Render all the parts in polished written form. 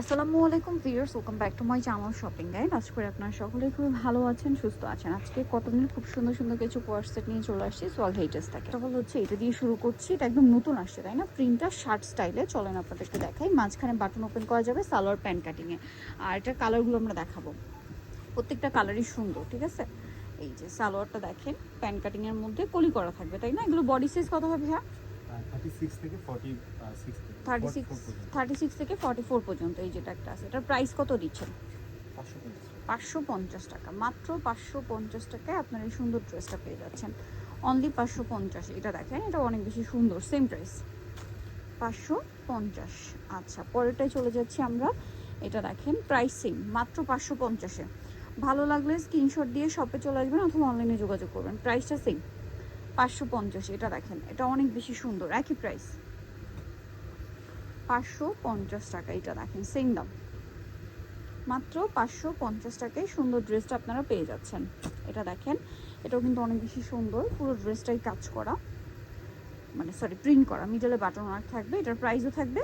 আসসালামু আলাইকুম viewers, welcome back to my channel shopping guide. আশা করি আপনারা সকলেই খুবই ভালো আছেন, সুস্থ আছেন। আজকে কটনের খুব সুন্দর সুন্দর কিছু কোয়ার্স সেট নিয়ে চলে আসছি সোয়াল হেইটাস থেকে। তাহলে হচ্ছে এটা দিয়ে শুরু করছি। এটা একদম নতুন আসছে, তাই না? প্রিন্টটা শার্ট স্টাইলে। চলেন আপনাদেরকে দেখাই। মাঝখানে বাটন ওপেন করা যাবে সালোয়ার প্যান্ট কাটিংয়ে। আর এটার কালারগুলো আমরা দেখাবো। প্রত্যেকটা কালারই সুন্দর, ঠিক আছে? এই যে সালোয়ারটা দেখেন, প্যান্ট কাটিংয়ের মধ্যে কলি করা থাকবে, তাই না? এগুলো বডি সাইজ কত হবে? হ্যাঁ, 36 থেকে 36 থেকে 44 পর্যন্ত। এই যেটা একটা আছে, এটার প্রাইস কত দিচ্ছেন? 550 টাকা। মাত্র 550 টাকায় আপনার এই সুন্দর ড্রেসটা পেয়ে যাচ্ছেন। অনলি 550। এটা দেখেন, এটা অনেক বেশি সুন্দর। Same price 550। আচ্ছা, পরেরটায় চলে যাচ্ছি আমরা। এটা দেখেন, প্রাইস সেম, মাত্র 550-এ। ভালো লাগলে স্ক্রিনশট দিয়ে শপে চলে আসবেন অথবা অনলাইনে যোগাযোগ করবেন। প্রাইসটা সেম 550। এটা দেখেন, এটা অনেক বেশি সুন্দর। একই প্রাইস 550 টাকা। এটা দেখেন, সেম দাম, মাত্র 550 টাকায় সুন্দর ড্রেসটা আপনারা পেয়ে যাচ্ছেন। এটা দেখেন, এটাও কিন্তু অনেক বেশি সুন্দর। পুরো ড্রেসটাই কাজ করা, মানে সরি প্রিন্ট করা। মিডলে বাটন ওয়ার্ক থাকবে। এটার প্রাইসও থাকবে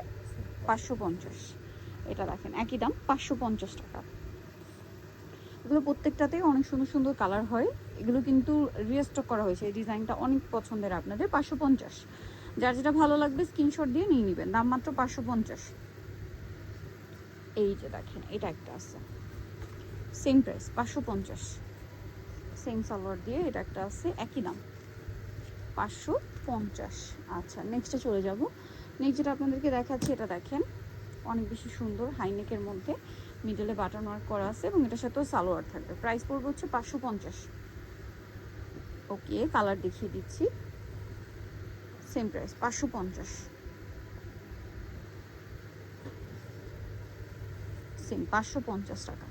550। এটা দেখেন, একই দাম 550 টাকা। এগুলো প্রত্যেকটাতেই অনেক সুন্দর সুন্দর কালার হয়। এগুলো কিন্তু রিস্টক করা হয়েছে। এই ডিজাইনটা অনেক পছন্দের আপনাদের। 550। যার যেটা ভালো লাগবে স্ক্রিনশট দিয়ে নিয়ে নেবেন। দাম মাত্র 550। এই যে দেখেন, এটা একটা আছে, সেম প্রাইস 550। সেম সালোয়ার দিয়ে এটা একটা আছে, একই দাম 550। আচ্ছা, নেক্সটে চলে যাব। নেক্সট যেটা আপনাদেরকে দেখাচ্ছি, এটা দেখেন, অনেক বেশি সুন্দর। হাইনেকের মধ্যে মিডলে বাটন ওয়ার্ক করা আছে এবং এটার সাথেও সালোয়ার থাকবে। প্রাইস পড়বে হচ্ছে 550। ওকে, কালার দেখিয়ে দিচ্ছি। Same price 550। সেম 550 টাকা।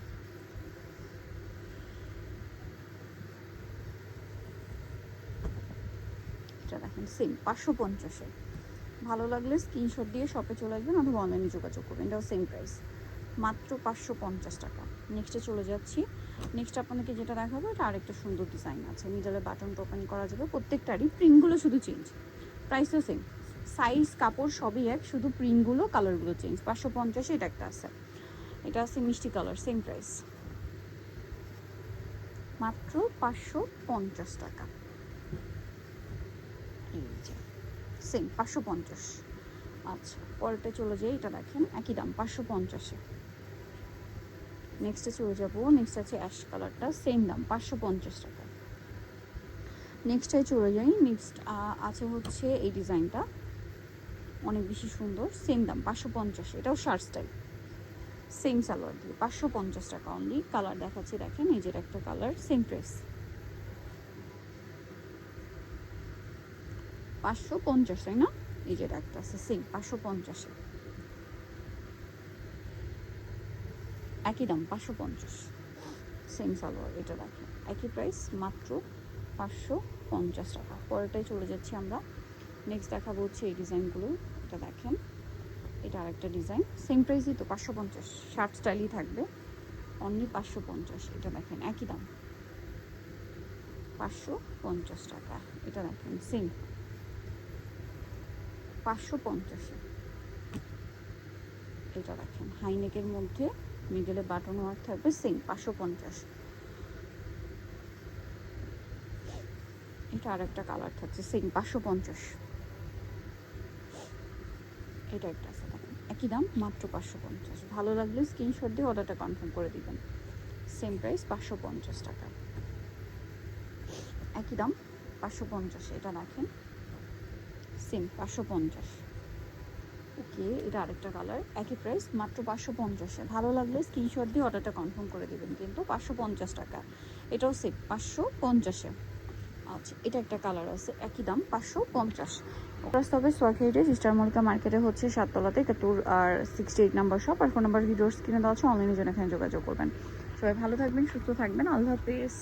এটা দেখেন, সেম 550-এ। ভালো লাগলে স্ক্রিনশট দিয়ে শপে চলে আসবেন অথবা অনলাইনে যোগাযোগ করবেন। এটাও সেম প্রাইস, মাত্র 550 টাকা। নেক্সটে চলে যাচ্ছি। নেক্সট আপনাদেরকে যেটা দেখাবো, এটা আরেকটা সুন্দর ডিজাইন আছে। মিডলে বাটন ওপেন করা যাবে। প্রত্যেকটারই প্রিন্টগুলো শুধু চেঞ্জ, প্রাইসও সেম। সাইজ কাপড় সবই এক, শুধু প্রিন্টগুলো কালারগুলো চেঞ্জ। 550-এ এটা একটা আছে। এটা আছে মিষ্টি কালার। সেম প্রাইস, মাত্র 550 টাকা। এই যে সেম 550। আচ্ছা, পরেরটা চলে যাই। এটা দেখেন, একই দাম 550-এ। নেক্সটে চলে যাব। নেক্সট আছে অ্যাশ কালারটা, সেম দাম 550 টাকা। নেক্সটে চলে যাই। নেক্সট আছে হচ্ছে এই ডিজাইনটা, অনেক বেশি সুন্দর। সেম দাম 550। এটাও শার্ট স্টাইল, সেম সালোয়ার দিয়ে 550 টাকা অনলি। কালার দেখাচ্ছি, দেখেন, এই যে একটা কালার। সেম প্রাইস 550, তাই না? এই যে একটা আছে, সেম 550-এ। একই দাম 550। সেম সালোয়ার। এটা দেখেন, একই প্রাইস, মাত্র 550 টাকা। পরেরটাই চলে যাচ্ছি আমরা। নেক্সট দেখাবো হচ্ছে এই ডিজাইনগুলো। এটা দেখেন, এটা আরেকটা ডিজাইন। সেম প্রাইসই তো, 550। শার্ট স্টাইলই থাকবে, অনলি 550। এটা দেখেন, একই দাম 550 টাকা। এটা দেখেন, সেম 550-এ। এটা দেখেন, হাইনেকের মধ্যে মিডলে বাটন ওয়ার্ক থাকবে। সেম 550। এটা আরেকটা কালার থাকছে, সেম 550। এটা একটা আছে, দেখেন, একই দাম, মাত্র 550। ভালো লাগলে স্ক্রিনশট দিয়ে অর্ডারটা কনফার্ম করে দিবেন। সেম প্রাইস 550 টাকা। একই দাম 550। এটা দেখেন, সেম 550। ওকে, এটা আরেকটা কালার, একই প্রাইস, মাত্র 550-এ। ভালো লাগলে স্ক্রিনশট দিয়ে অর্ডারটা কনফার্ম করে দেবেন কিন্তু 550 টাকা। এটাও সেম 550-এ। আচ্ছা, এটা একটা কালার আছে, একই দাম 550। রাস্তা হবে সোয়াকেটে, সিস্টার মল্লিকা মার্কেটে হচ্ছে 7তলাতে, 71 আর 68 নাম্বার শপ। আর ফোন নাম্বার ভিডিওস কিনে দেওয়া আছে, অনলাইনে জন্য এখানে যোগাযোগ করবেন। সবাই ভালো থাকবেন, সুস্থ থাকবেন। আল্লাহ হাফেজ।